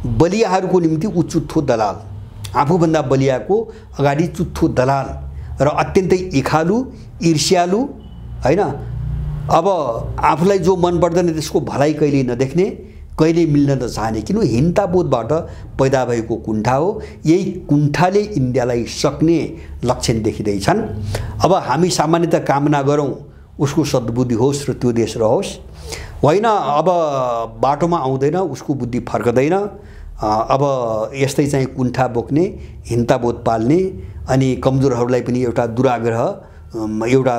बलियाहरूको निम्ति ऊ चुत्थो दलाल, आफूभन्दा बलियाको अगाडि चुत्थो दलाल र अत्यन्तै इखालु, ईर्ष्यालु होइन। अब आफूलाई जो मन पर्दैन त्यसको भलाइ कहिल्यै नदेख्ने, कहिले मिल्न नचाहने, किन हिंताबोधबाट पैदा भएको कुण्ठा हो। यही कुण्ठाले इन्डियालाई सक्ने लक्षण देखिँदैछन्। अब हामी सामान्यतः कामना गरौँ उसको सद्बुद्धि होस् र त्यो देश रहोस् होइन। अब बाटोमा आउँदैन, उसको बुद्धि फर्कदैन। अब यस्तै चाहिँ कुण्ठा बोक्ने, हिंताबोध पाल्ने अनि कमजोरहरूलाई पनि एउटा दुराग्रह, एउटा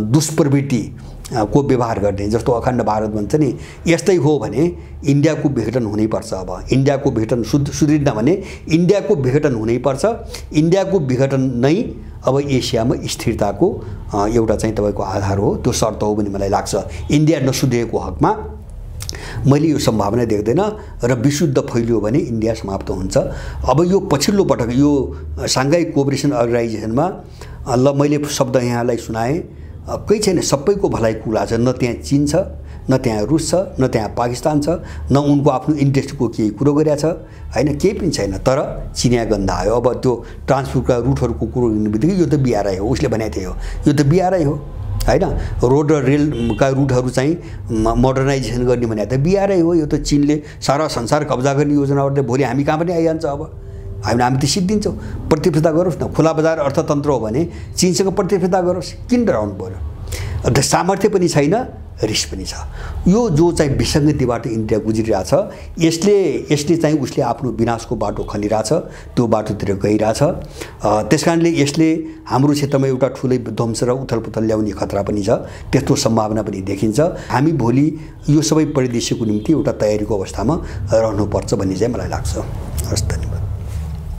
दुष्प्रवृत्ति को व्यवहार गर्ने, जस्तो अखण्ड भारत भन्छ नि, यस्तै हो भने इन्डियाको विघटन हुनैपर्छ। अब इन्डियाको विघटन सुध्रिन्न भने इन्डियाको विघटन हुनैपर्छ। इन्डियाको विघटन नै अब एसियामा स्थिरताको एउटा चाहिँ तपाईँको आधार हो, त्यो शर्त हो भन्ने मलाई लाग्छ। इन्डिया नसुध्रिएको हकमा मैले यो सम्भावना देख्दैन र विशुद्ध फैलियो भने इन्डिया समाप्त हुन्छ। अब यो पछिल्लो पटक यो साङ्घाई कोअपरेसन अर्गनाइजेसनमा ल मैले शब्द यहाँलाई सुनाएँ, केही छैन, सबैको भलाइको कुरा छ। न त्यहाँ चीन छ, न त्यहाँ रुस छ, न त्यहाँ पाकिस्तान छ, न उनको आफ्नो इन्ट्रेस्टको केही कुरो गरेको छ होइन, केही पनि छैन। तर चिनिया गन्ध आयो। अब त्यो ट्रान्सपोर्टका रुटहरूको कुरो गर्नु बित्तिकै यो त बिआरआई हो, उसले भनेको थियो यो त बिआरआई हो होइन। रोड र रेलका रुटहरू चाहिँ मोडर्नाइजेसन गर्ने भने त बिआरआई हो। यो त चीनले सारा संसार कब्जा गर्ने योजना गर्दै भोलि हामी कहाँ पनि आइहाल्छ। अब हामी त सिद्धिन्छौँ। प्रतिस्पर्धा गरोस् न, खुला बजार अर्थतन्त्र हो भने चीनसँग प्रतिस्पर्धा गरोस्, किन डराउनु पर्यो। अन्त सामर्थ्य पनि छैन, रिस पनि छ। यो जो चाहिँ विसङ्गतिबाट इन्डिया गुज्रिरहेछ, यसले चाहिँ उसले आफ्नो विनाशको बाटो खनिरहेछ, त्यो बाटोतिर गइरहेछ। त्यसकारणले यसले हाम्रो क्षेत्रमा एउटा ठुलै ध्वंस र उथलपुथल ल्याउने खतरा पनि छ, त्यस्तो सम्भावना पनि देखिन्छ। हामी भोलि यो सबै परिदृश्यको निम्ति एउटा तयारीको अवस्थामा रहनुपर्छ भन्ने चाहिँ मलाई लाग्छ। हस्।